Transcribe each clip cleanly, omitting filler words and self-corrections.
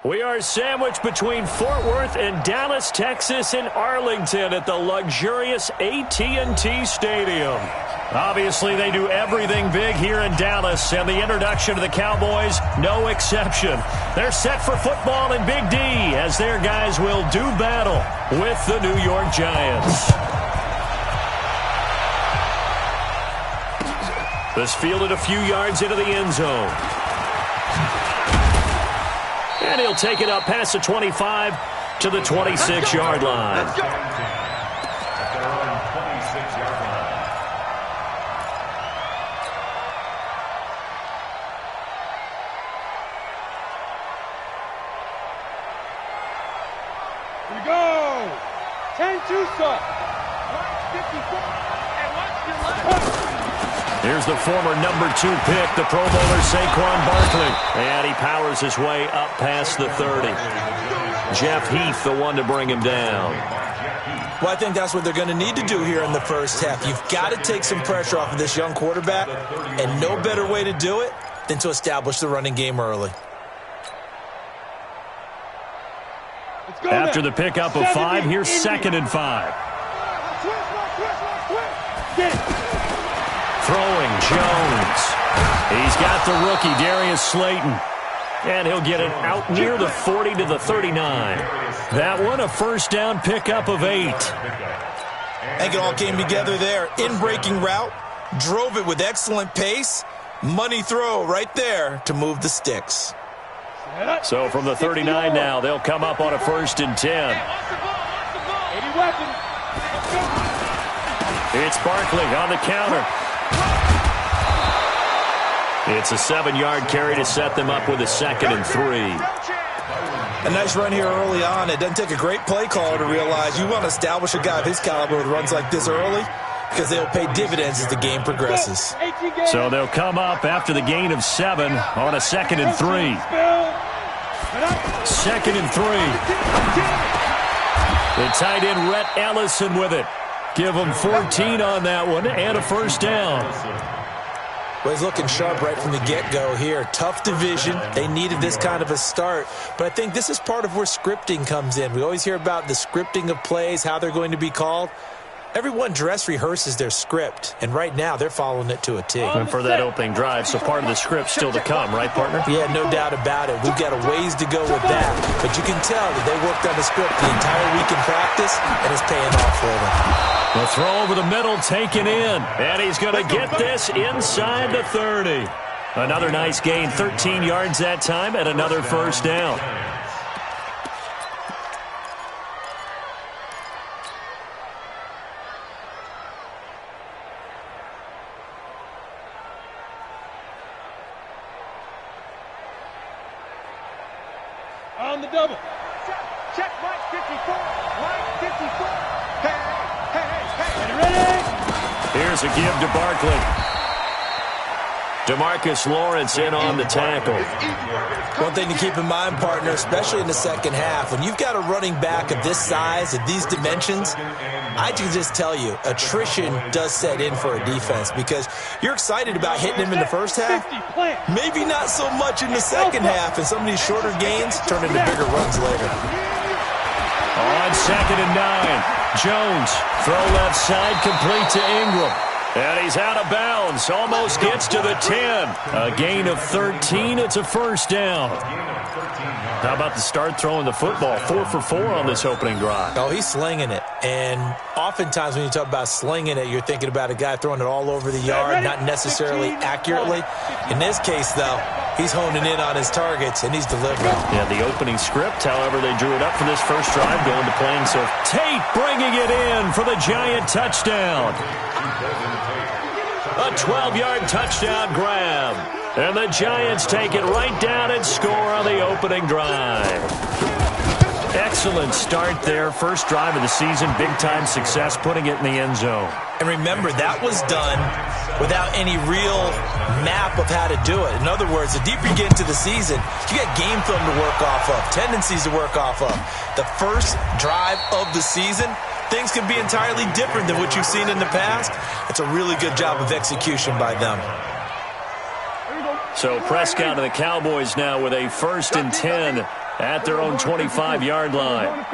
We are sandwiched between Fort Worth and Dallas, Texas, and Arlington at the luxurious AT&T Stadium. Obviously, they do everything big here in Dallas, and the introduction to the Cowboys, no exception. They're set for football in Big D as their guys will do battle with the New York Giants. This fielded a few yards into the end zone. And he'll take it up past the 25 to the 26-yard line. Here we go. 10-2 stop. 54 and watch your left. Here's the former number 2 pick, the Pro Bowler Saquon Barkley. And he powers his way up past the 30. Jeff Heath, the one to bring him down. Well, I think that's what they're going to need to do here in the first half. You've got to take some pressure off of this young quarterback, and no better way to do it than to establish the running game early. After the pickup of 5, here's 2nd and 5. Throwing, Jones. He's got the rookie, Darius Slayton. And he'll get it out near the 40 to the 39. That one, a first down pickup of 8. I think it all came together there. In-breaking route, drove it with excellent pace. Money throw right there to move the sticks. So from the 39 now, they'll come up on a 1st and 10. It's Barkley on the counter. It's a 7-yard carry to set them up with a 2nd and 3. A nice run here early on. It doesn't take a great play caller to realize you want to establish a guy of his caliber with runs like this early because they'll pay dividends as the game progresses. So they'll come up after the gain of 7 on a 2nd and 3. 2nd and 3. The tight end, Rhett Ellison, with it. Give him 14 on that one and a first down. Well, he's looking sharp right from the get-go here. Tough division. They needed this kind of a start. But I think this is part of where scripting comes in. We always hear about the scripting of plays, how they're going to be called. Everyone dress rehearses their script, and right now they're following it to a T. And for that opening drive, so part of the script still to come, right, partner? Yeah, no doubt about it. We've got a ways to go with that. But you can tell that they worked on the script the entire week in practice, and it's paying off for them. The throw over the middle taken in, and he's going to get this inside the 30. Another nice gain, 13 yards that time, and another first down. On the double. Check Mike 54. Mike 54. Hey. Ready? Here's a give to Barkley. DeMarcus Lawrence in on the tackle. One thing to keep in mind, partner, especially in the second half, when you've got a running back of this size, of these dimensions, I can just tell you, attrition does set in for a defense because you're excited about hitting him in the first half. Maybe not so much in the second half, and some of these shorter gains turn into bigger runs later. On 2nd and 9, Jones, throw left side, complete to Ingram. And he's out of bounds, almost gets to the 10. A gain of 13, it's a first down. How about the start throwing the football? 4 for 4 on this opening drive. Oh, he's slinging it. And oftentimes when you talk about slinging it, you're thinking about a guy throwing it all over the yard, not necessarily accurately. In this case, though, he's honing in on his targets, and he's delivering. Yeah, the opening script, however, they drew it up for this first drive, going to playing. So Tate bringing it in for the Giant touchdown. A 12-yard touchdown grab. And the Giants take it right down and score on the opening drive. Excellent start there. First drive of the season. Big-time success, putting it in the end zone. And remember, that was done without any real map of how to do it. In other words, the deeper you get into the season, you got game film to work off of, tendencies to work off of. The first drive of the season, things can be entirely different than what you've seen in the past. It's a really good job of execution by them. So Prescott and the Cowboys now with a 1st and 10 at their own 25-yard line.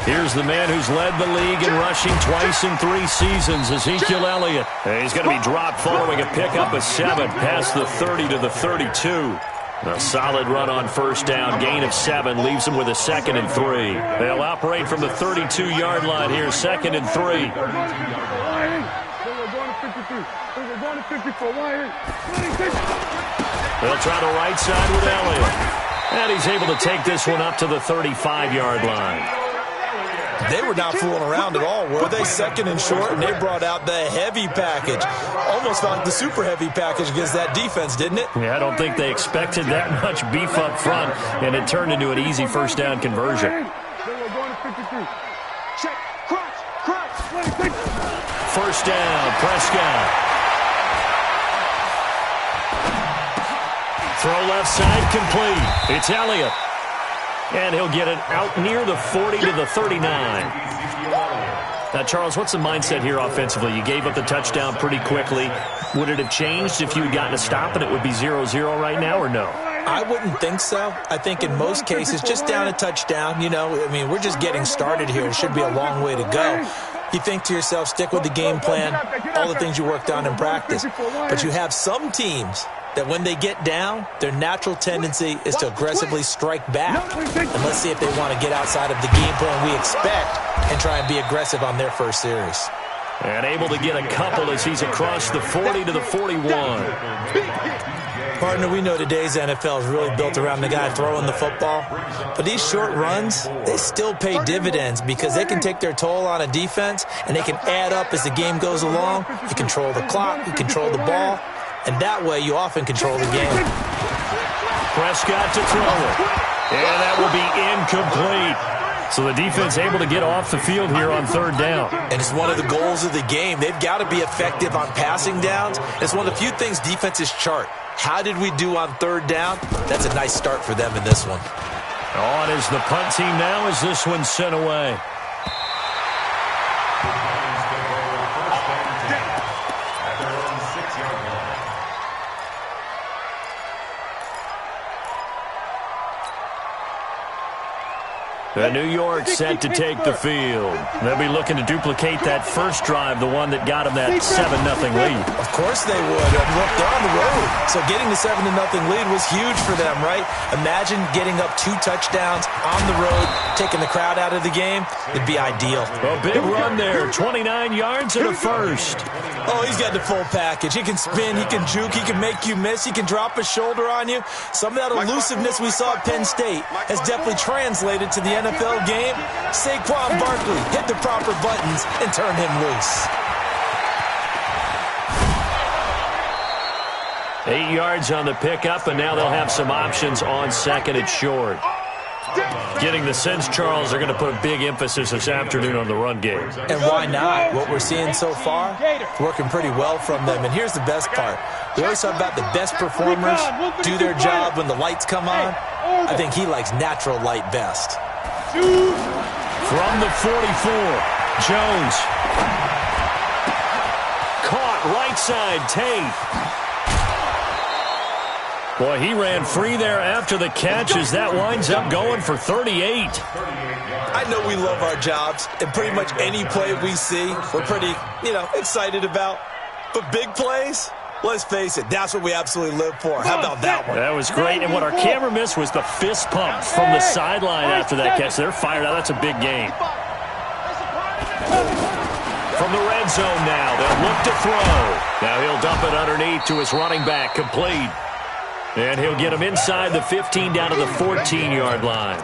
Here's the man who's led the league in rushing twice in 3 seasons, Ezekiel Elliott. And he's going to be dropped following a pickup of 7 past the 30 to the 32. A solid run on first down, gain of 7, leaves him with a 2nd and 3. They'll operate from the 32-yard line here, 2nd and 3. They'll try the right side with Elliott. And he's able to take this one up to the 35-yard line. They were not fooling around at all, were they? 2nd and short, and they brought out the heavy package. Almost like the super heavy package against that defense, didn't it? Yeah, I don't think they expected that much beef up front, and it turned into an easy first down conversion. First down, Prescott. Throw left side complete. It's Elliott. And he'll get it out near the 40 to the 39. Now, Charles, what's the mindset here offensively? You gave up the touchdown pretty quickly. Would it have changed if you had gotten a stop and it would be 0-0 right now, or no? I wouldn't think so. I think in most cases, just down a touchdown, you know, I mean, we're just getting started here. It should be a long way to go. You think to yourself, stick with the game plan, all the things you worked on in practice. But you have some teams that when they get down, their natural tendency is to aggressively strike back. And let's see if they want to get outside of the game plan we expect and try and be aggressive on their first series. And able to get a couple as he's across the 40 to the 41. Partner, we know today's NFL is really built around the guy throwing the football. But these short runs, they still pay dividends because they can take their toll on a defense and they can add up as the game goes along. You control the clock, you control the ball, and that way you often control the game. Prescott to throw it. And that will be incomplete. So the defense able to get off the field here on 3rd down. And it's one of the goals of the game. They've got to be effective on passing downs. It's one of the few things defenses chart. How did we do on 3rd down? That's a nice start for them in this one. On is the punt team now as this one's sent away. The New York set to take the field. They'll be looking to duplicate that first drive, the one that got them that 7-0 lead. Of course they would. Look, they're on the road. So getting the 7-0 lead was huge for them, right? Imagine getting up 2 touchdowns on the road, taking the crowd out of the game. It'd be ideal. A big run there, 29 yards and a first. Oh, he's got the full package. He can spin, he can juke, he can make you miss, he can drop a shoulder on you. Some of that elusiveness we saw at Penn State has definitely translated to the NFL game. Saquon Barkley hit the proper buttons and turn him loose. 8 yards on the pickup, and now they'll have some options on 2nd and short. Getting the sense, Charles, they're going to put a big emphasis this afternoon on the run game. And why not? What we're seeing so far, working pretty well from them. And here's the best part. We always talk about the best performers do their job when the lights come on. I think he likes natural light best. From the 44, Jones. Caught right side, Tate. Boy, he ran free there after the catch as that winds up going for 38. I know we love our jobs, and pretty much any play we see, we're pretty, excited about. But big plays, let's face it, that's what we absolutely live for. How about that one? That was great, and what our camera missed was the fist pump from the sideline after that catch. They're fired out. That's a big game. From the red zone now, they'll look to throw. Now he'll dump it underneath to his running back, complete. And he'll get him inside the 15 down to the 14-yard line.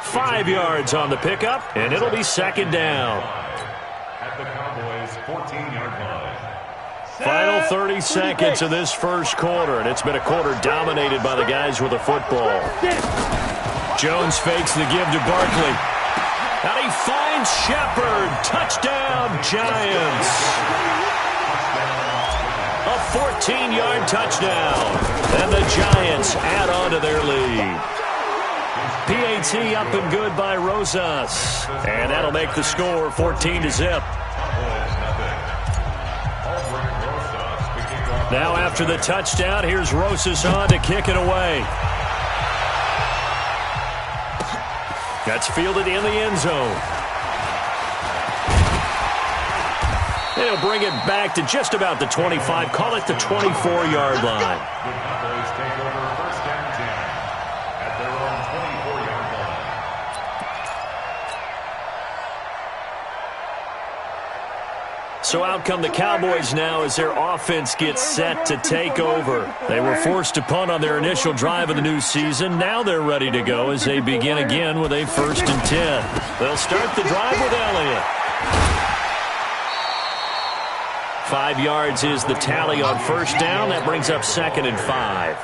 5 yards on the pickup, and it'll be 2nd down. At the Cowboys' 14-yard line. Final 30 seconds of this first quarter, and it's been a quarter dominated by the guys with the football. Jones fakes the give to Barkley. And he finds Shepard. Touchdown, Giants. A 14-yard touchdown. And the Giants add on to their lead. PAT up and good by Rosas. And that'll make the score 14-0. Now after the touchdown, here's Rosas on to kick it away. That's fielded in the end zone. And he'll bring it back to just about the 25. Call it the 24-yard line. The Cowboys take over first down 10 at their own 24-yard line. So out come the Cowboys now as their offense gets set to take over. They were forced to punt on their initial drive of the new season. Now they're ready to go as they begin again with a 1st and 10. They'll start the drive with Elliott. 5 yards is the tally on first down. That brings up 2nd and 5.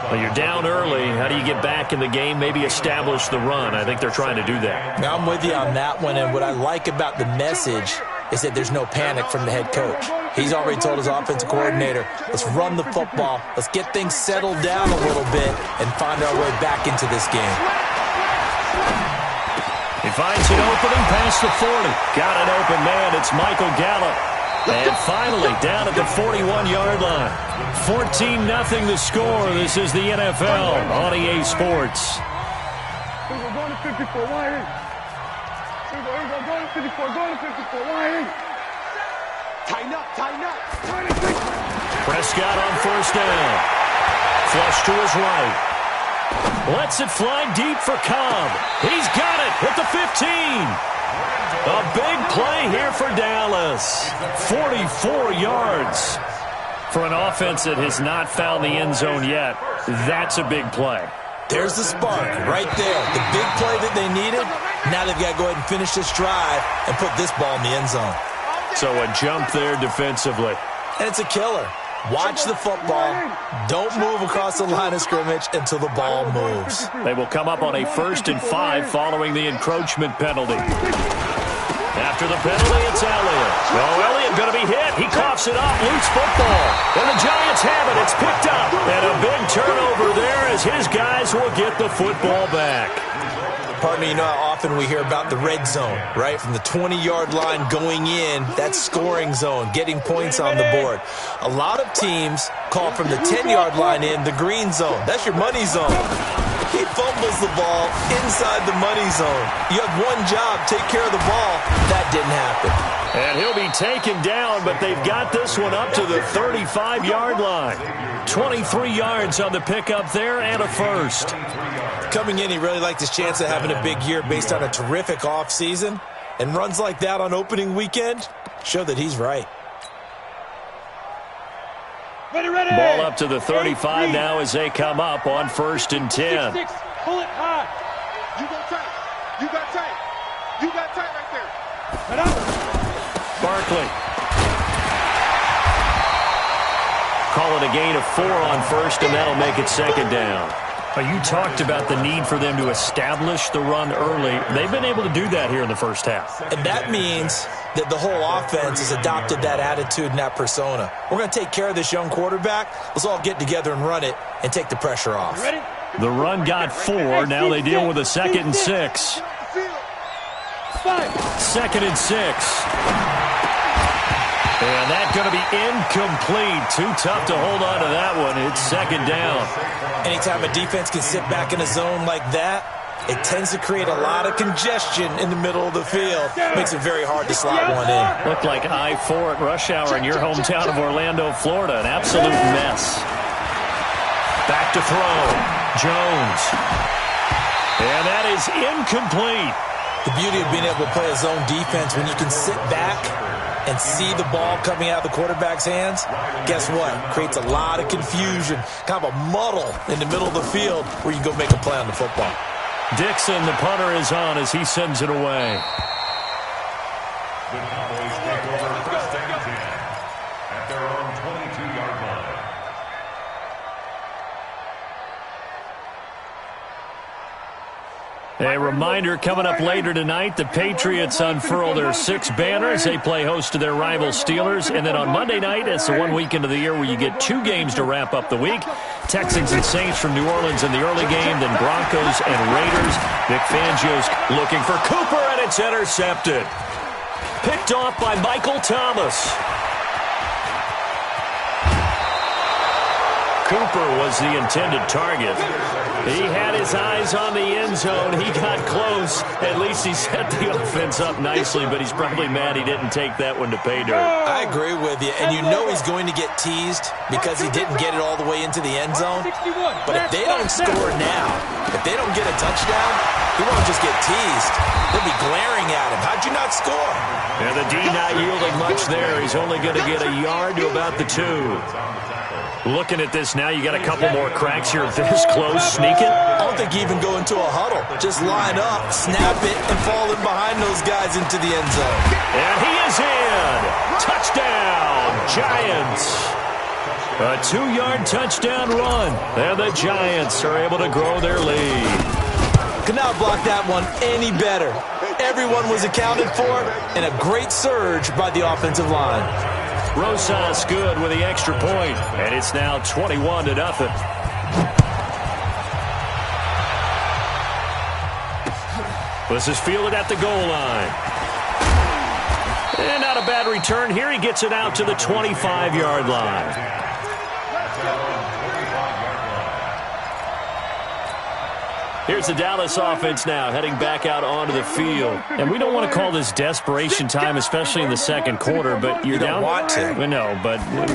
Well, you're down early. How do you get back in the game? Maybe establish the run. I think they're trying to do that. Now, I'm with you on that one, and what I like about the message is that there's no panic from the head coach. He's already told his offensive coordinator, let's run the football, let's get things settled down a little bit and find our way back into this game. He finds an opening past the 40. Got an open man. It's Michael Gallup. And finally, down at the 41-yard line. 14-0 the score. This is the NFL on EA Sports. We're going to 54. Why ain't? We're going to 54. Going to 54. Why ain't? Tighten up. Tighten up. Prescott on first down. Flush to his right. Lets it fly deep for Cobb. He's got it at the 15. A big play here for Dallas. 44 yards. For an offense that has not found the end zone yet, that's a big play. There's the spark right there. The big play that they needed. Now they've got to go ahead and finish this drive and put this ball in the end zone. So a jump there defensively. And it's a killer. Watch the football. Don't move across the line of scrimmage until the ball moves. They will come up on a 1st and 5 following the encroachment penalty. After the penalty, it's Elliott. Oh, Elliott going to be hit. He coughs it up. Loose football. And the Giants have it. It's picked up. And a big turnover there as his guys will get the football back. Partner, you know how often we hear about the red zone, right? From the 20-yard line going in, that scoring zone, getting points on the board. A lot of teams call from the 10-yard line in the green zone. That's your money zone. He fumbles the ball inside the money zone. You have one job, take care of the ball. That didn't happen. And he'll be taken down, but they've got this one up to the 35-yard line. 23 yards on the pickup there and a first. Coming in, he really liked his chance of having a big year based on a terrific offseason. And runs like that on opening weekend show that he's right. Ready, ready. Ball up to the 35 now as they come up on 1st and 10. Pull it high. You go tight. You got tight. You got tight right there. Head out. Barkley. Call it a gain of 4 on first, and that'll make it 2nd down. You talked about the need for them to establish the run early. They've been able to do that here in the first half. And that means that the whole offense has adopted that attitude and that persona. We're going to take care of this young quarterback. Let's all get together and run it and take the pressure off. Ready? The run got 4. Now they deal with a 2nd and 6. 2nd and 6. And that's going to be incomplete. Too tough to hold on to that one. It's 2nd down. Anytime a defense can sit back in a zone like that, it tends to create a lot of congestion in the middle of the field. Makes it very hard to slot one in. Looked like I-4 at rush hour in your hometown of Orlando, Florida. An absolute mess. Back to throw. Jones. And that is incomplete. The beauty of being able to play a zone defense when you can sit back and see the ball coming out of the quarterback's hands, guess what? Creates a lot of confusion, kind of a muddle in the middle of the field where you can go make a play on the football. Dixon, the punter, is on as he sends it away. The Cowboys take over first and 10 at their own 22-yard line. A reminder coming up later tonight, the Patriots unfurl their 6 banners. They play host to their rival Steelers. And then on Monday night, it's the one weekend of the year where you get 2 games to wrap up the week. Texans and Saints from New Orleans in the early game, then Broncos and Raiders. Vic Fangio's looking for Cooper, and it's intercepted. Picked off by Michael Thomas. Cooper was the intended target. He had his eyes on the end zone. He got close. At least he set the offense up nicely, but he's probably mad he didn't take that one to pay dirt. I agree with you, and you know he's going to get teased because he didn't get it all the way into the end zone. But if they don't score now, if they don't get a touchdown, he won't just get teased. They'll be glaring at him. How'd you not score? And the D not yielding much there. He's only going to get a yard to about the 2. Looking at this now, you got a couple more cracks here this close. Sneak it. I don't think you even go into a huddle. Just line up, snap it, and fall in behind those guys into the end zone. And he is in. Touchdown, Giants. A 2-yard touchdown run. And the Giants are able to grow their lead. Could not block that one any better. Everyone was accounted for, and a great surge by the offensive line. Rosas good with the extra point, and it's now 21-0. This is fielded at the goal line. And not a bad return here. He gets it out to the 25-yard line. Here's the Dallas offense now, heading back out onto the field. And we don't want to call this desperation time, especially in the second quarter, but you're down. You don't want to. No, but let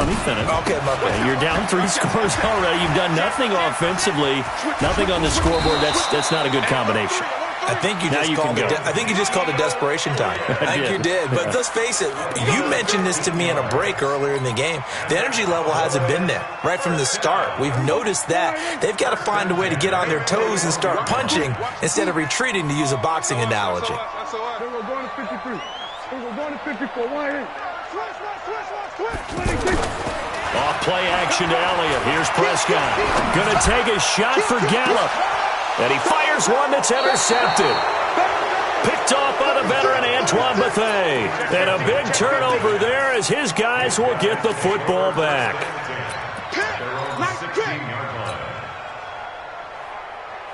me finish. Okay, my bad. You're down 3 scores already. You've done nothing offensively, nothing on the scoreboard. That's not a good combination. I think you just called it desperation time. I think you did. But let's face it, you mentioned this to me in a break earlier in the game. The energy level hasn't been there right from the start. We've noticed that. They've got to find a way to get on their toes and start punching instead of retreating, to use a boxing analogy. We're going to 53. We're going to 54. Why? Off play action to Elliott. Here's Prescott. Going to take a shot for Gallup. And he fires one that's intercepted. Picked off by the veteran Antoine Bethea. And a big turnover there as his guys will get the football back.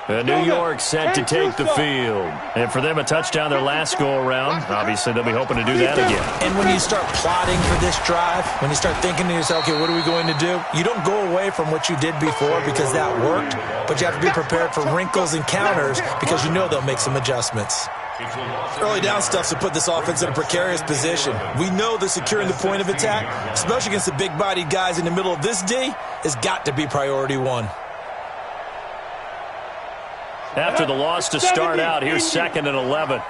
New York set to take the field. And for them, a touchdown their last go-around. Obviously, they'll be hoping to do that again. And when you start plotting for this drive, when you start thinking to yourself, okay, what are we going to do? You don't go away from what you did before because that worked, but you have to be prepared for wrinkles and counters because you know they'll make some adjustments. Early down stuff to put this offense in a precarious position. We know that securing the point of attack, especially against the big-bodied guys in the middle of this D, has got to be priority one. After the loss to start out, here's 2nd and 11.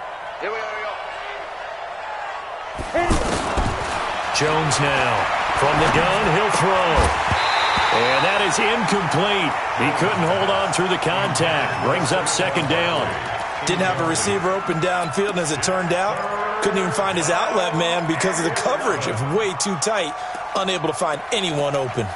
Jones now. From the gun, he'll throw. And that is incomplete. He couldn't hold on through the contact. Brings up 2nd down. Didn't have a receiver open downfield, and as it turned out, couldn't even find his outlet man because of the coverage. It's way too tight. Unable to find anyone open.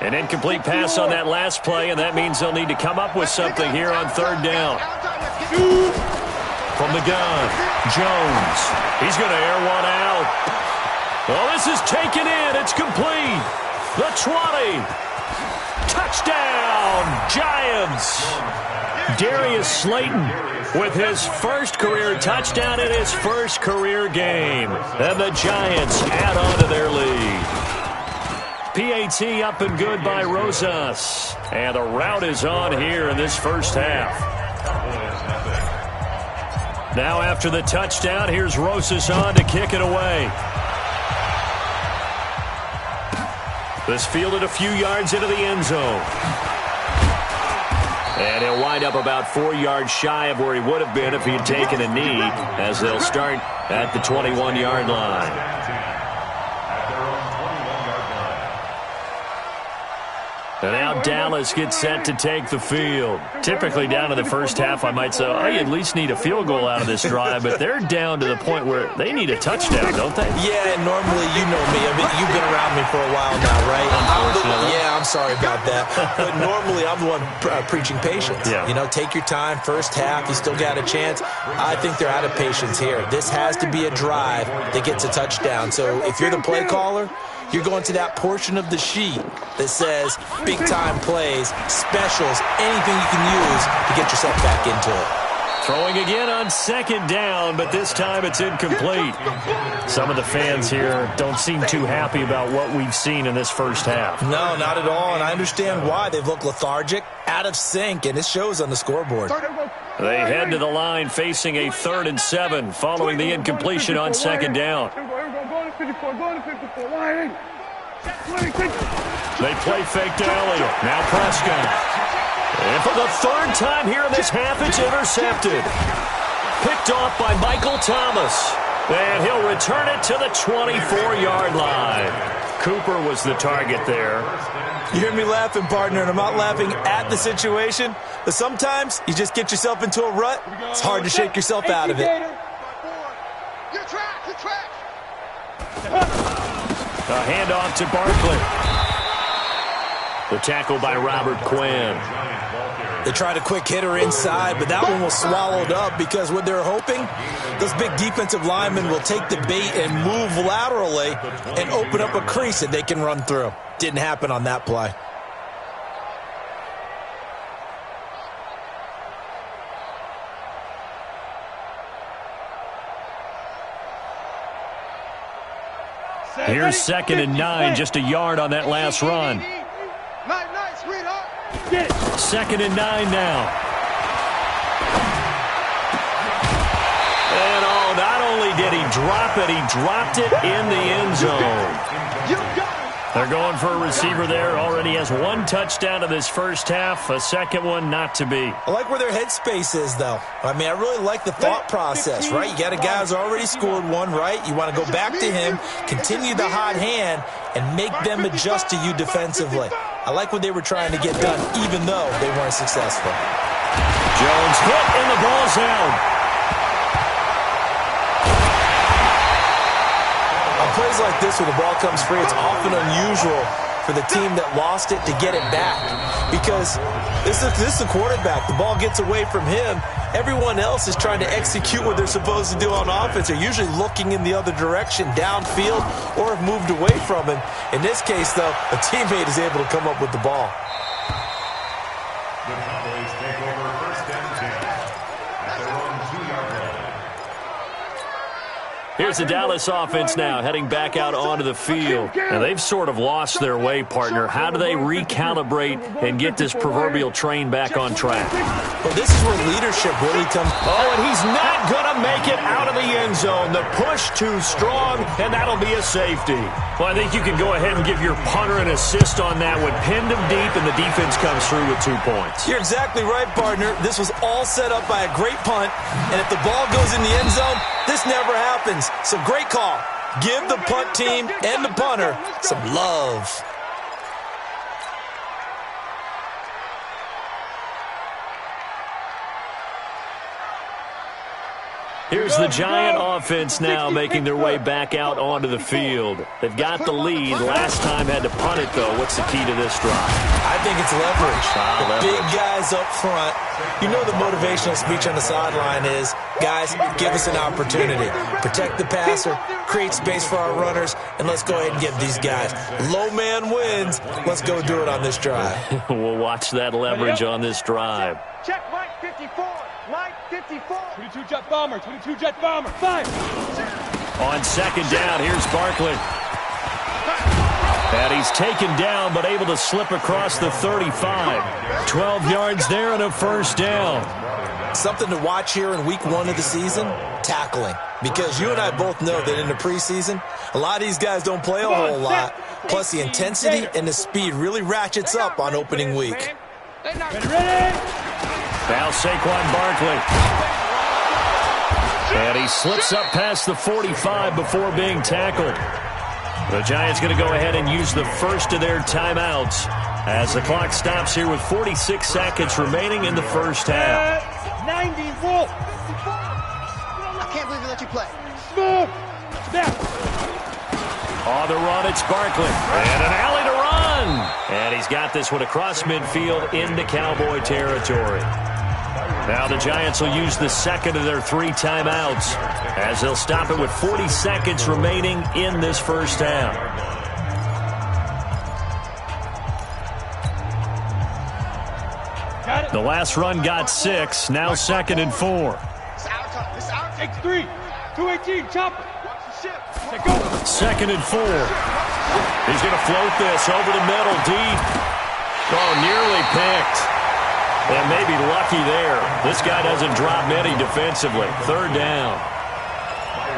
An incomplete pass on that last play, and that means they'll need to come up with something here on 3rd down. From the gun, Jones. He's going to air one out. Well, this is taken in. It's complete. The 20. Touchdown, Giants. Darius Slayton with his first career touchdown in his first career game. And the Giants add on to their lead. PAT up and good by Rosas. And the route is on here in this first half. Now after the touchdown, here's Rosas on to kick it away. This fielded a few yards into the end zone. And he'll wind up about 4 yards shy of where he would have been if he had taken a knee, as they'll start at the 21-yard line. And now Dallas gets set to take the field. Typically down to the first half, I might say, oh, you at least need a field goal out of this drive, but they're down to the point where they need a touchdown, don't they? Yeah, normally, you know me. I mean, you've been around me for a while now, right? I'm sorry about that. But normally, I'm the one preaching patience. Yeah. You know, take your time. First half, you still got a chance. I think they're out of patience here. This has to be a drive that gets a touchdown. So if you're the play caller, you're going to that portion of the sheet that says big-time plays, specials, anything you can use to get yourself back into it. Throwing again on second down, but this time it's incomplete. Some of the fans here don't seem too happy about what we've seen in this first half. No, not at all, and I understand why. They've looked lethargic, out of sync, and it shows on the scoreboard. They head to the line facing a 3rd and 7 following the incompletion on second down. They play fake to Elliott. Now Prescott. And for the 3rd time here in this half, it's intercepted. Picked off by Michael Thomas. And he'll return it to the 24-yard line. Cooper was the target there. You hear me laughing, partner, and I'm not laughing at the situation, but sometimes you just get yourself into a rut. It's hard to shake yourself out of it. A handoff to Barkley. The tackle by Robert Quinn. They tried a quick hitter inside, but that one was swallowed up because what they're hoping, those big defensive linemen will take the bait and move laterally and open up a crease that they can run through. Didn't happen on that play. Here's 2nd and 9, just a yard on that last run. 2nd and 9 now. And not only did he drop it, he dropped it in the end zone. They're going for a receiver there. Already has 1 touchdown in this first half. A second one not to be. I like where their headspace is, though. I mean, I really like the thought process, right? You got a guy who's already scored 1, right? You want to go back to him, continue the hot hand, and make them adjust to you defensively. I like what they were trying to get done, even though they weren't successful. Jones hit, and the ball's out. On plays like this where the ball comes free, it's often unusual for the team that lost it to get it back. Because this is the quarterback. The ball gets away from him. Everyone else is trying to execute what they're supposed to do on offense. They're usually looking in the other direction, downfield, or have moved away from him. In this case, though, a teammate is able to come up with the ball. The Cowboys take over 1st and 10 at their own 2-yard line. Here's the Dallas offense now, heading back out onto the field. And they've sort of lost their way, partner. How do they recalibrate and get this proverbial train back on track? Well, this is where leadership really comes. Oh, and he's not going to make it out of the end zone. The push too strong, and that'll be a safety. Well, I think you can go ahead and give your punter an assist on that one. Pinned him deep, and the defense comes through with 2 points. You're exactly right, partner. This was all set up by a great punt, and if the ball goes in the end zone, this never happens. So great call. Give the punt team and the punter some love. Here's the Giant offense now making their way back out onto the field. They've got the lead. Last time had to punt it, though. What's the key to this drive? I think it's leverage. The big guys up front. You know the motivational speech on the sideline is, guys, give us an opportunity. Protect the passer, create space for our runners, and let's go ahead and get these guys. Low man wins. Let's go do it on this drive. We'll watch that leverage on this drive. Check Mike 54. Mike 54. 22 jet bomber. 22 jet bomber. 5. On second down, here's Barkley. And he's taken down, but able to slip across the 35. 12 yards there and a first down. Something to watch here in week 1 of the season, tackling. Because you and I both know that in the preseason, a lot of these guys don't play a whole lot. Plus the intensity and the speed really ratchets up on opening week. Now Saquon Barkley. And he slips up past the 45 before being tackled. The Giants going to go ahead and use the first of their timeouts as the clock stops here with 46 seconds remaining in the first half. 90 Wolf. I can't believe they let you play. Move. On the run, it's Barkley. And an alley to run. And he's got this one across midfield into Cowboy territory. Now the Giants will use the second of their 3 timeouts as they'll stop it with 40 seconds remaining in this first half. The last run got 6. Now 2nd and 4. Take 3. 218, chopper. 2nd and 4. He's going to float this over the middle, deep. Oh, nearly picked. And maybe lucky there. This guy doesn't drop many defensively. 3rd down.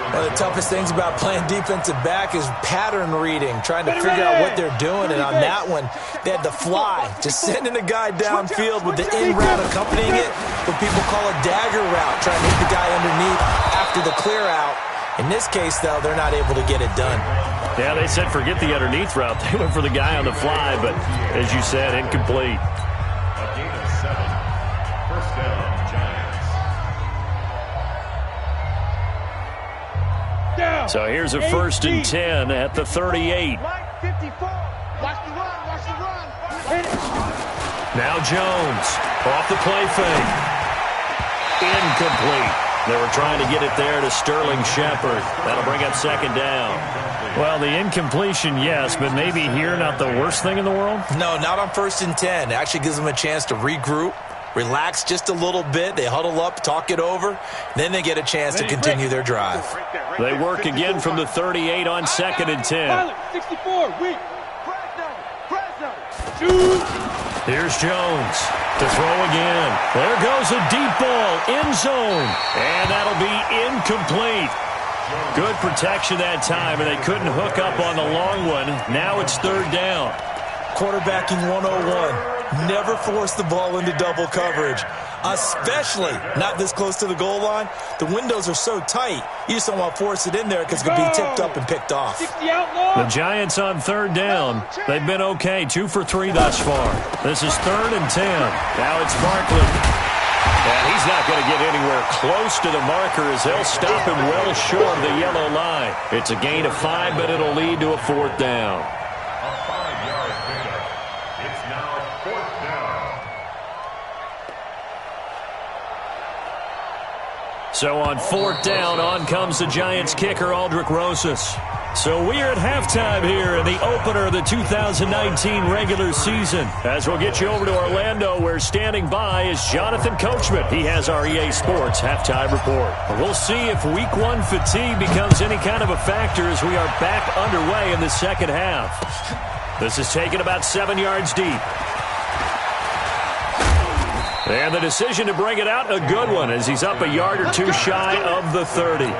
One of the toughest things about playing defensive back is pattern reading, trying to figure out what they're doing. And on that one, they had the fly, just sending a guy downfield with the in route accompanying it, what people call a dagger route, trying to hit the guy underneath after the clear out. In this case, though, they're not able to get it done. Yeah, they said forget the underneath route. They went for the guy on the fly, but as you said, incomplete. A gain of 7. First down, Giants. So here's a 1st and 10 at the 38. Watch the run, watch the run. Now Jones off the play fake. Incomplete. They were trying to get it there to Sterling Shepard. That'll bring up 2nd down. Well, the incompletion, yes, but maybe here not the worst thing in the world? No, not on 1st and 10. It actually gives them a chance to regroup, relax just a little bit. They huddle up, talk it over. Then they get a chance to continue their drive. They work again from the 38 on 2nd and 10. 64, weak. Shoot. Here's Jones to throw again. There goes a deep ball, end zone. And that'll be incomplete. Good protection that time, and they couldn't hook up on the long one. Now it's 3rd down. Quarterbacking 101. Never force the ball into double coverage, especially not this close to the goal line. The windows are so tight, you just don't want to force it in there because it could be tipped up and picked off. The Giants on 3rd down. They've been okay, 2 for 3 thus far. This is 3rd and 10. Now it's Barkley. And he's not going to get anywhere close to the marker as they'll stop him well short of the yellow line. It's a gain of 5, but it'll lead to a 4th down. A 5-yard pickup. It's now 4th down. So on 4th down, on comes the Giants kicker, Aldrick Rosas. So we are at halftime here in the opener of the 2019 regular season. As we'll get you over to Orlando, where standing by is Jonathan Coachman. He has our EA Sports halftime report. We'll see if Week 1 fatigue becomes any kind of a factor as we are back underway in the second half. This is taken about 7 yards deep. And the decision to bring it out, a good one, as he's up a yard or 2 shy of the 30.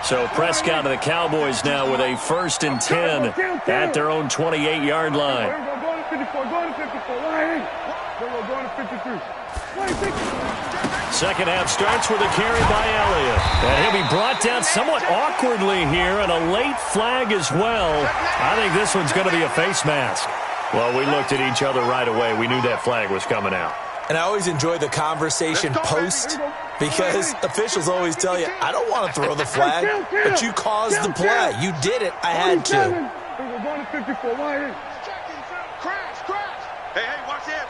So Prescott and the Cowboys now with a 1st and 10 at their own 28-yard line. Going to 54, going to 54. Going to 53. Second half starts with a carry by Elliott. And he'll be brought down somewhat awkwardly here, and a late flag as well. I think this one's going to be a face mask. Well, we looked at each other right away. We knew that flag was coming out. And I always enjoy the conversation post because officials always tell you, I don't want to throw the flag, but you caused the play. You did it. I had to. We're going to 54. Crash. Hey, watch this.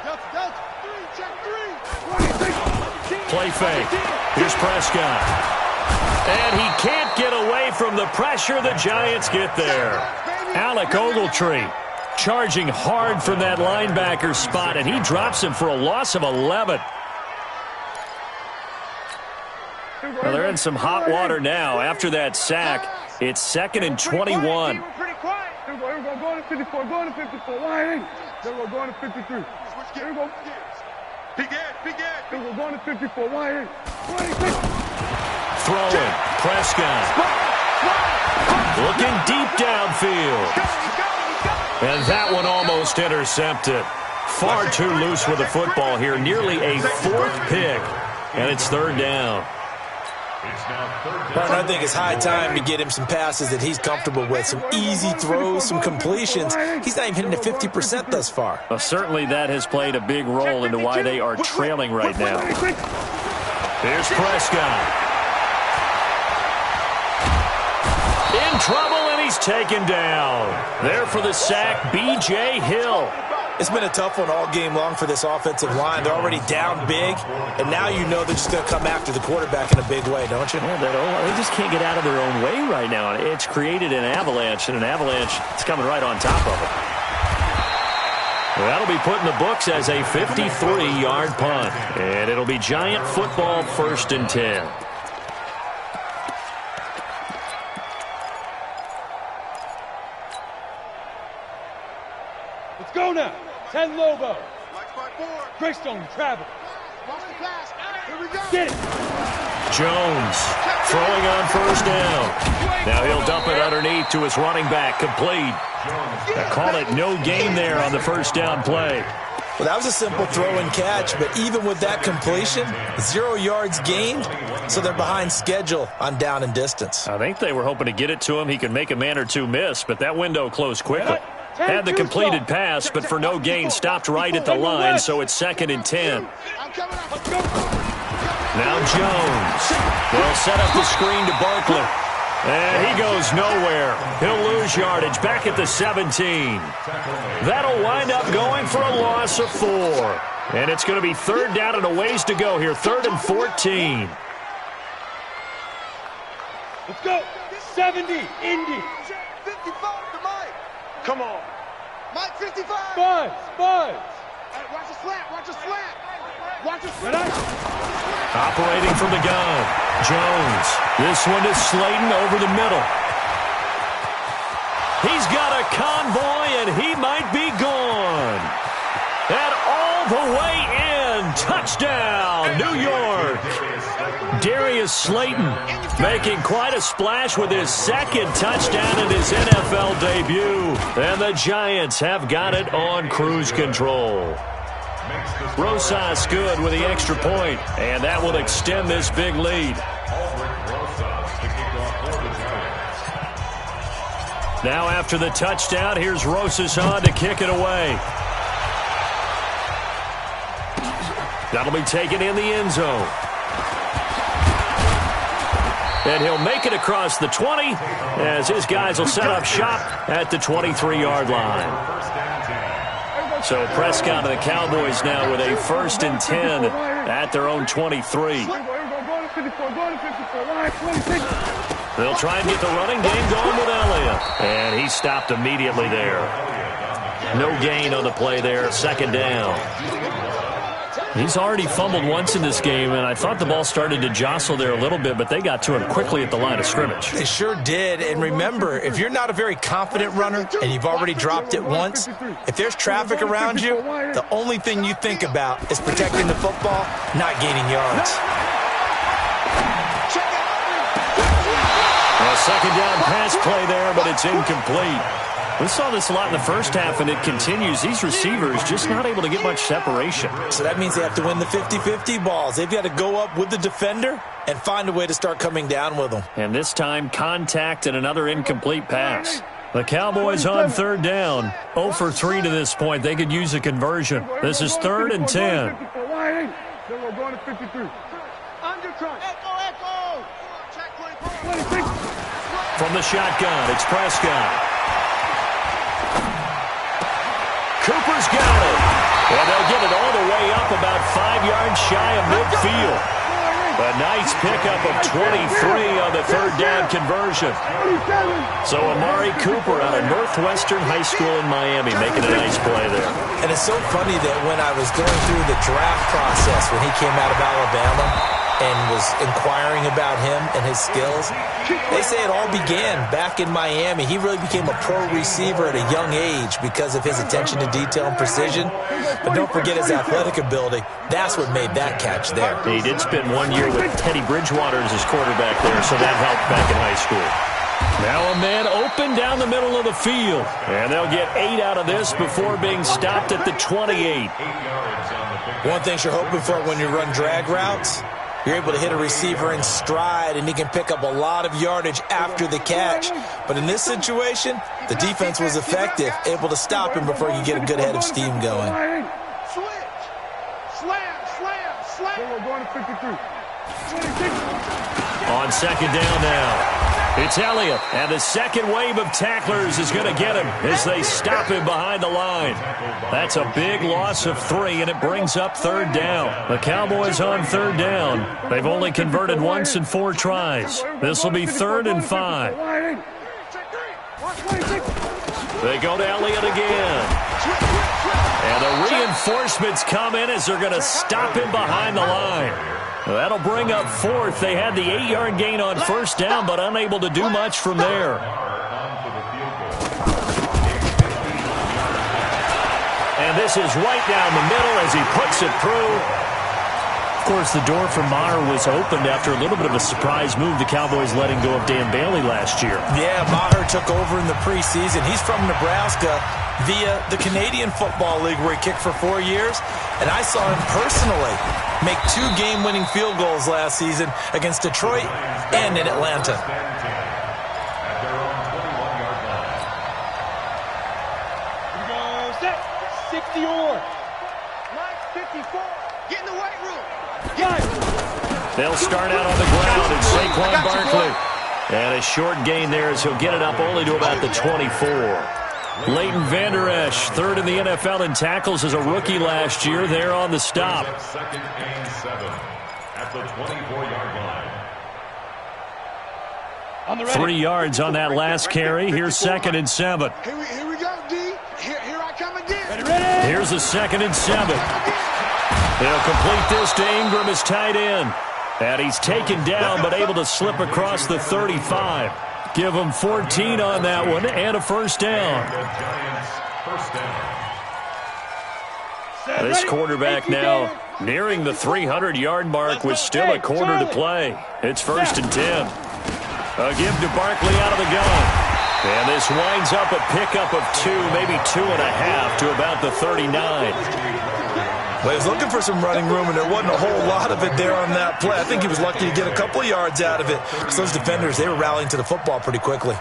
Delta. 3, check 3. Play fake. Here's Prescott. And he can't get away from the pressure. The Giants get there. Alec Ogletree charging hard from that linebacker spot, and he drops him for a loss of 11. Well, they're in some hot water now. After that sack, it's 2nd and 21. We're going to 54. Going to 54. Then we're going to 53. Here we go. Peek it. We're going to 54. Throwing. Prescott. Looking deep downfield. And that one almost intercepted. Far too loose with the football here. Nearly a 4th pick. And it's 3rd down. Partner, I think it's high time to get him some passes that he's comfortable with. Some easy throws, some completions. He's not even hitting to 50% thus far. Well, certainly that has played a big role into why they are trailing right now. Here's Prescott. In trouble, and he's taken down. There for the sack, B.J. Hill. It's been a tough one all game long for this offensive line. They're already down big, and now you know they're just going to come after the quarterback in a big way, don't you? Yeah, they just can't get out of their own way right now. It's created an avalanche, and an avalanche is coming right on top of them. Well, that'll be put in the books as a 53-yard punt, and it'll be Giant football 1st and 10. Let's go now. 10 Lobo. Greystone travel. Here we go. Get it. Jones throwing on 1st down. Now he'll dump it underneath to his running back. Complete. They call it no gain there on the 1st down play. Well, that was a simple throw and catch, but even with that completion, 0 yards gained, so they're behind schedule on down and distance. I think they were hoping to get it to him. He could make a man or two miss, but that window closed quickly. Had the completed pass, but for no gain, stopped right at the line, so it's 2nd and 10. Now Jones. They'll set up the screen to Barkley. And he goes nowhere. He'll lose yardage back at the 17. That'll wind up going for a loss of 4. And it's going to be 3rd down and a ways to go here. 3rd and 14. Let's go. 70. Indy. 55 to Mike. Come on. Mike 55. Buzz. Hey, watch the slant. Watch the slant. Operating from the gun. Jones. This one to Slayton over the middle. He's got a convoy, and he might be gone. And all the way in. Touchdown, New York. Darius Slayton making quite a splash with his 2nd touchdown in his NFL debut. And the Giants have got it on cruise control. Rosas good with the extra point, and that will extend this big lead. Now after the touchdown, here's Rosas on to kick it away. That'll be taken in the end zone. And he'll make it across the 20 as his guys will set up shop at the 23-yard line. So Prescott and the Cowboys now with a 1st and 10 at their own 23. They'll try and get the running game going with Elliott. And he stopped immediately there. No gain on the play there. 2nd down. He's already fumbled once in this game, and I thought the ball started to jostle there a little bit, but they got to him quickly at the line of scrimmage. They sure did. And remember, if you're not a very confident runner and you've already dropped it once, if there's traffic around you, the only thing you think about is protecting the football, not gaining yards. A 2nd down pass play there, but it's incomplete. We saw this a lot in the first half, and it continues. These receivers just not able to get much separation. So that means they have to win the 50-50 balls. They've got to go up with the defender and find a way to start coming down with them. And this time, contact and another incomplete pass. The Cowboys on 3rd down. 0 for 3 to this point. They could use a conversion. This is 3rd and 10. Then we're going to 53. Under crunch. Echo. Check 24. From the shotgun, it's Prescott. Cooper's got it. And they'll get it all the way up about 5 yards shy of midfield. A nice pickup of 23 on the 3rd down conversion. So Amari Cooper out of Northwestern High School in Miami making a nice play there. And it's so funny that when I was going through the draft process when he came out of Alabama and was inquiring about him and his skills, they say it all began back in Miami. He really became a pro receiver at a young age because of his attention to detail and precision. But don't forget his athletic ability. That's what made that catch there. He did spend 1 year with Teddy Bridgewater as his quarterback there, so that helped back in high school. Now a man open down the middle of the field. And they'll get 8 out of this before being stopped at the 28. One thing you're hoping for when you run drag routes, you're able to hit a receiver in stride, and he can pick up a lot of yardage after the catch. But in this situation, the defense was effective, able to stop him before you get a good head of steam going. Switch. Slam. Then we're going to 53. 26. On 2nd down now. It's Elliott, and the second wave of tacklers is going to get him as they stop him behind the line. That's a big loss of 3, and it brings up third down. The Cowboys on third down. They've only converted once in 4 tries. This will be 3rd and 5. They go to Elliott again. And the reinforcements come in as they're going to stop him behind the line. That'll bring up 4th. They had the 8-yard gain on first down, but unable to do much from there. And this is right down the middle as he puts it through. Of course, the door for Maher was opened after a little bit of a surprise move. The Cowboys letting go of Dan Bailey last year. Yeah, Maher took over in the preseason. He's from Nebraska via the Canadian Football League where he kicked for 4 years. And I saw him personally make 2 game-winning field goals last season against Detroit and in Atlanta. Here we go, set, 60-or. 54, get in the weight room. They'll start out on the ground, and Saquon Barkley. And a short gain there as he'll get it up only to about the 24. Leighton Vander Esch, 3rd in the NFL in tackles as a rookie last year. There on the stop. 2nd and 7 at the 24-yard line. 3 yards on that last carry. Here's 2nd and 7. Here we go, D. Here I come again. Here's a 2nd and 7. They'll complete this to Ingram as tight end. And he's taken down but able to slip across the 35. Give him 14 on that one and a first down. This quarterback now nearing the 300-yard mark with still a quarter to play. It's 1st and 10. A give to Barkley out of the gun. And this winds up a pickup of 2, maybe 2.5 to about the 39. Well, he was looking for some running room, and there wasn't a whole lot of it there on that play. I think he was lucky to get a couple of yards out of it because those defenders, they were rallying to the football pretty quickly.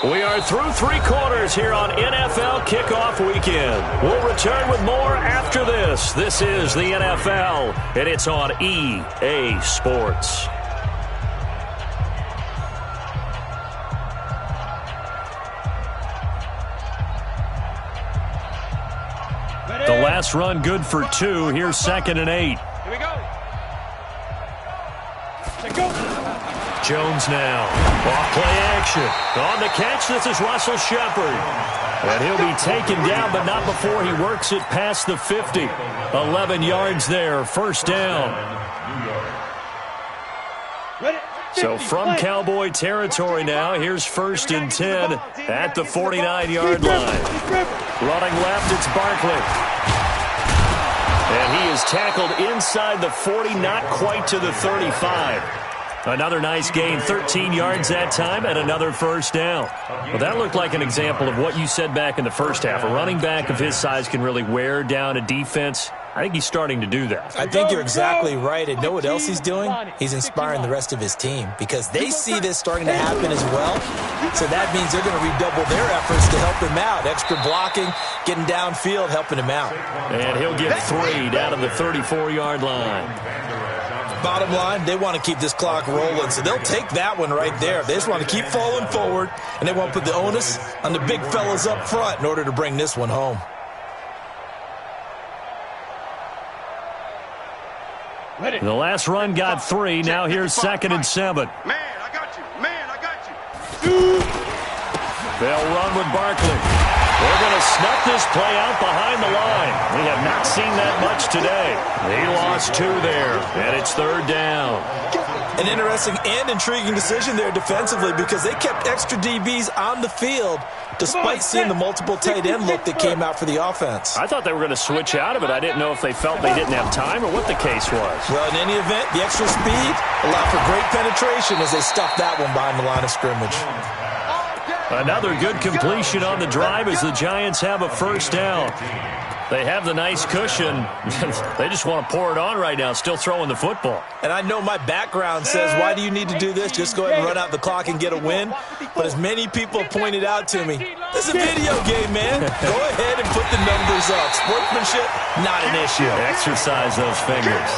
We are through 3 quarters here on NFL Kickoff Weekend. We'll return with more after this. This is the NFL, and it's on EA Sports. The last run good for 2. Here's 2nd and 8. Here we go. Go. Jones now. Off play action. On the catch, this is Russell Shepard. And he'll be taken down, but not before he works it past the 50. 11 yards there. First down. So from Cowboy territory now, here's 1st and 10 at the 49-yard line. Running left, it's Barkley. And he is tackled inside the 40, not quite to the 35. Another nice gain, 13 yards that time, and another first down. Well, that looked like an example of what you said back in the first half. A running back of his size can really wear down a defense. I think he's starting to do that. I think you're exactly right. And know what else he's doing? He's inspiring the rest of his team because they see this starting to happen as well. So that means they're going to redouble their efforts to help him out. Extra blocking, getting downfield, helping him out. And he'll get 3 down to the 34-yard line. Bottom line, they want to keep this clock rolling, so they'll take that one right there. They just want to keep falling forward, and they want to put the onus on the big fellas up front in order to bring this one home. The last run got 3. Now here's 2nd and 7. Man, I got you. Man, I got you. They'll run with Barkley. They're going to snuff this play out behind the line. We have not seen that much today. He lost 2 there, and it's 3rd down. An interesting and intriguing decision there defensively because they kept extra DBs on the field despite seeing the multiple tight end look that came out for the offense. I thought they were going to switch out of it. I didn't know if they felt they didn't have time or what the case was. Well, in any event, the extra speed allowed for great penetration as they stuffed that one behind the line of scrimmage. Another good completion on the drive as the Giants have a first down. They have the nice cushion. They just want to pour it on right now, still throwing the football. And I know my background says, why do you need to do this? Just go ahead and run out the clock and get a win. But as many people pointed out to me, this is a video game, man. Go ahead and put the numbers up. Sportsmanship, not an issue. Exercise those fingers.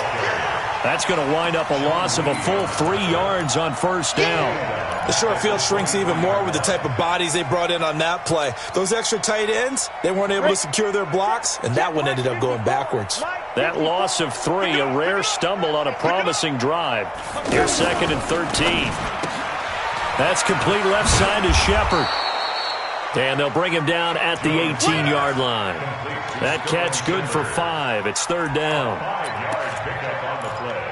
That's going to wind up a loss of a full 3 yards on first down. The short field shrinks even more with the type of bodies they brought in on that play. Those extra tight ends, they weren't able to secure their blocks, and that one ended up going backwards. That loss of 3, a rare stumble on a promising drive. Here's 2nd and 13. That's complete left side to Shepard. And they'll bring him down at the 18-yard line. That catch good for 5. It's 3rd down. 5 yards pickup on the play.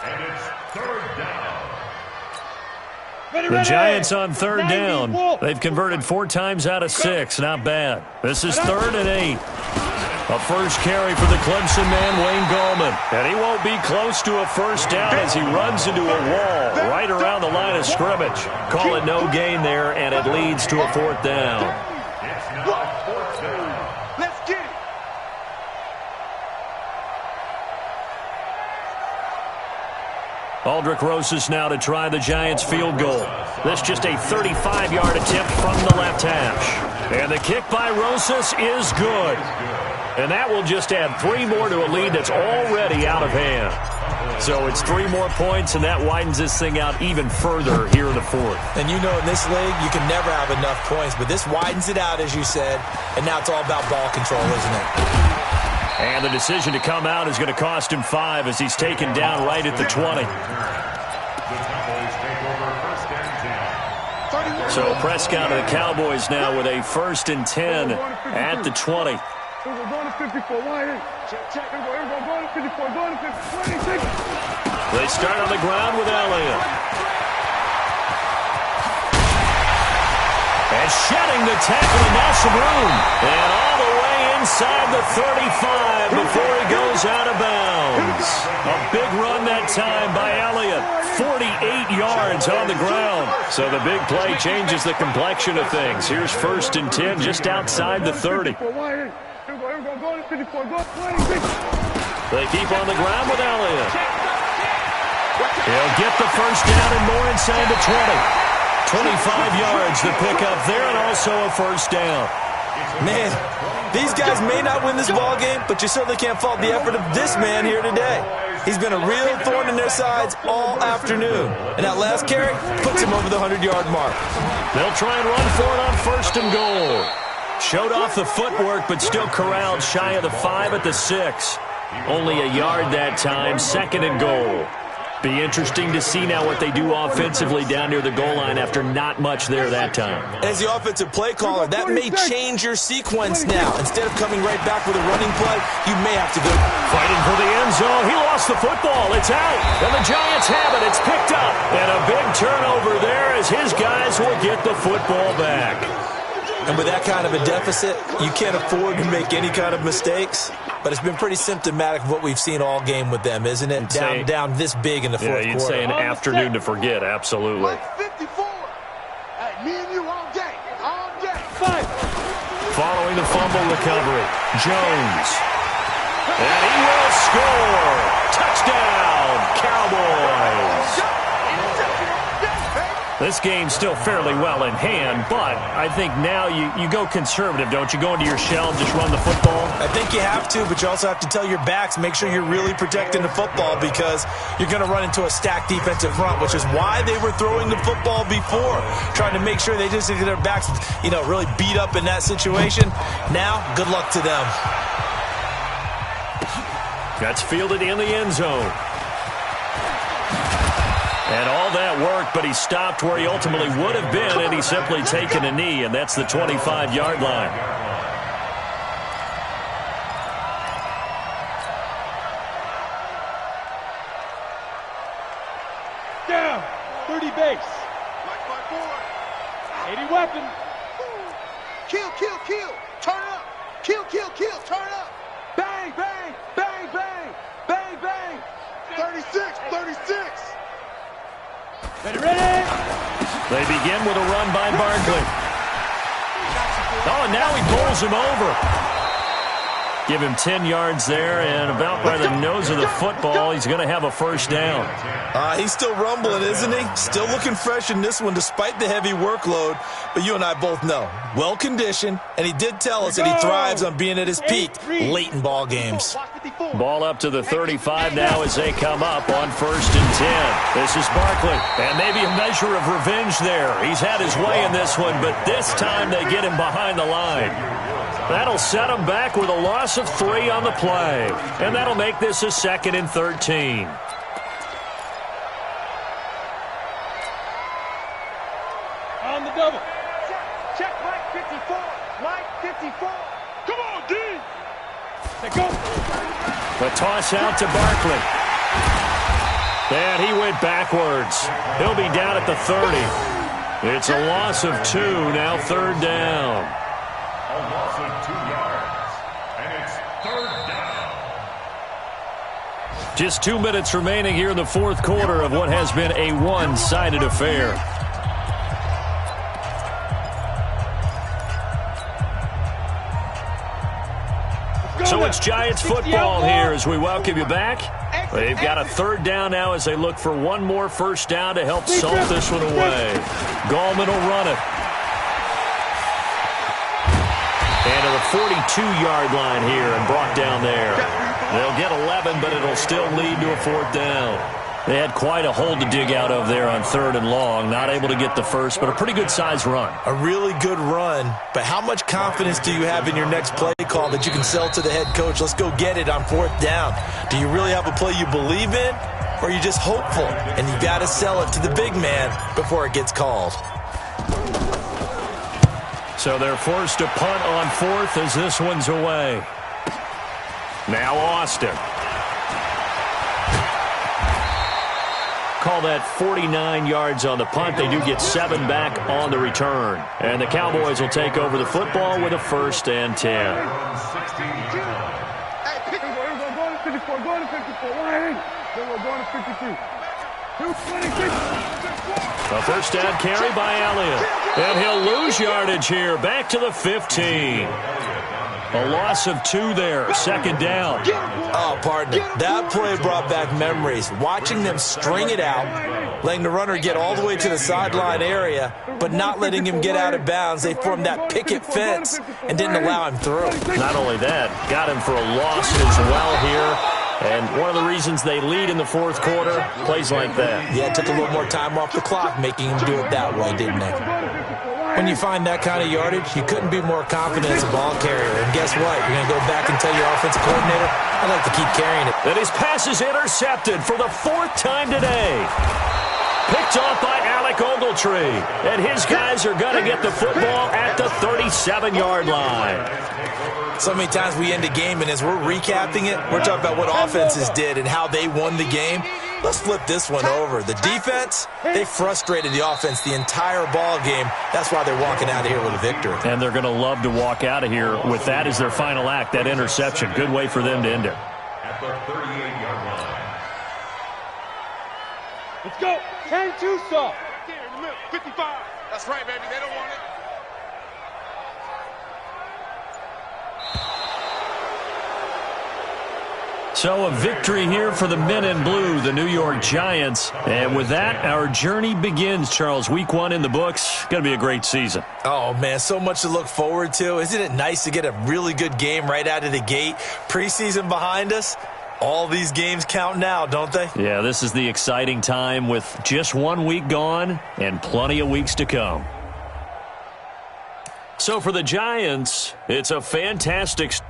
And it's 3rd down. The Giants on 3rd down. They've converted 4 times out of 6. Not bad. This is 3rd and 8. A first carry for the Clemson man, Wayne Gallman. And he won't be close to a first down as he runs into a wall right around the line of scrimmage. Call it no gain there, and it leads to a 4th down. It's now 4th down. Let's get it. Aldrick Rosas now to try the Giants field goal. This just a 35-yard attempt from the left hash. And the kick by Rosas is good. And that will just add 3 more to a lead that's already out of hand. So it's 3 more points, and that widens this thing out even further here in the 4th. And you know in this league, you can never have enough points, but this widens it out, as you said, and now it's all about ball control, isn't it? And the decision to come out is going to cost him 5 as he's taken down right at the 20. So Prescott and the Cowboys now with a 1st and 10 at the 20. We're going to 54. Check. We're going to 54. Going to 56. They start on the ground with Elliott. And shedding the tackle, and now some room. And all the way inside the 35 before he goes out of bounds. A big run that time by Elliott. 48 yards on the ground. So the big play changes the complexion of things. Here's 1st and 10 just outside the 30. They keep on the ground with Elliott. He'll get the first down and more inside the 20. 25 yards to pick up there, and also a first down. Man, these guys may not win this ball game, but you certainly can't fault the effort of this man here today. He's been a real thorn in their sides all afternoon. And that last carry puts him over the 100-yard mark. They'll try and run for it on 1st and goal. Showed off the footwork, but still corralled shy of the 5 at the 6. Only a yard that time, 2nd and goal. Be interesting to see now what they do offensively down near the goal line after not much there that time. As the offensive play caller, that may change your sequence now. Instead of coming right back with a running play, you may have to go. Fighting for the end zone. He lost the football. It's out. And the Giants have it. It's picked up. And a big turnover there as his guys will get the football back. And with that kind of a deficit, you can't afford to make any kind of mistakes. But it's been pretty symptomatic of what we've seen all game with them, isn't it? Down this big in the fourth quarter. Yeah, you'd say an afternoon to forget, absolutely. 54. Hey, me and you all day. All day. Fight. Following the fumble recovery, Jones. And he will score. Touchdown, Cowboys. This game's still fairly well in hand, but I think now you go conservative, don't you? Go into your shell and just run the football? I think you have to, but you also have to tell your backs, make sure you're really protecting the football because you're going to run into a stacked defensive front, which is why they were throwing the football before, trying to make sure they just get their backs, really beat up in that situation. Now, good luck to them. That's fielded in the end zone. And all that worked, but he stopped where he ultimately would have been, and he's simply taken a knee, and that's the 25-yard line. Down, 30 base. Like my boy. 80 weapon. Kill, kill, kill. Turn up. Kill, kill, kill. Turn up. Bang, bang, bang, bang, bang, bang. 36, 36. Ready, ready. They begin with a run by Barkley. Oh, and now he pulls him over. Give him 10 yards there, and about by the nose of the football, he's going to have a first down. He's still rumbling, isn't he? Still looking fresh in this one despite the heavy workload. But you and I both know, well-conditioned, and he did tell us that he thrives on being at his peak late in ball games. Ball up to the 35 now as they come up on 1st and 10. This is Barkley, and maybe a measure of revenge there. He's had his way in this one, but this time they get him behind the line. That'll set him back with a loss of 3 on the play, and that'll make this a 2nd and 13. On the double. Check Mike 54. Mike 54. Come on, D. Let's go. The toss out to Barkley. And he went backwards. He'll be down at the 30. It's a loss of 2, now 3rd down. A loss of 2 yards, and it's 3rd down. Just 2 minutes remaining here in the 4th quarter of what has been a one-sided affair. So it's Giants football here as we welcome you back. They've got a 3rd down now as they look for one more first down to help salt this one away. Gallman will run it. And to the 42-yard line here and brought down there. They'll get 11, but it'll still lead to a 4th down. They had quite a hole to dig out of there on 3rd and long. Not able to get the first, but a pretty good-sized run. A really good run, but how much confidence do you have in your next play call that you can sell to the head coach? Let's go get it on 4th down. Do you really have a play you believe in, or are you just hopeful? And you got to sell it to the big man before it gets called. So they're forced to punt on 4th as this one's away. Now Austin. Call that 49 yards on the punt. They do get 7 back on the return. And the Cowboys will take over the football with a 1st and 10. A first down carry by Elliott. And he'll lose yardage here. Back to the 15. A loss of 2 there. 2nd down. Oh, partner, that play brought back memories. Watching them string it out, letting the runner get all the way to the sideline area, but not letting him get out of bounds. They formed that picket fence and didn't allow him through. Not only that, got him for a loss as well here. And one of the reasons they lead in the 4th quarter, plays like that. Yeah, it took a little more time off the clock, making him do it that way, didn't it? When you find that kind of yardage, you couldn't be more confident as a ball carrier. And guess what? You're going to go back and tell your offensive coordinator, I'd like to keep carrying it. And his pass is intercepted for the 4th time today. Picked off by Alec Ogletree. And his guys are going to get the football at the 37-yard line. So many times we end a game, and as we're recapping it, we're talking about what offenses did and how they won the game. Let's flip this one over. The defense, they frustrated the offense the entire ball game. That's why they're walking out of here with a victory. And they're going to love to walk out of here with that as their final act, that interception. Good way for them to end it. At the 38-yard line. Let's go. 10-2 soft. There in the middle. 55. That's right, baby. They don't want it. So a victory here for the men in blue, the New York Giants. And with that, our journey begins, Charles. Week 1 in the books. Going to be a great season. Oh, man, so much to look forward to. Isn't it nice to get a really good game right out of the gate? Preseason behind us. All these games count now, don't they? Yeah, this is the exciting time with just 1 week gone and plenty of weeks to come. So for the Giants, it's a fantastic start.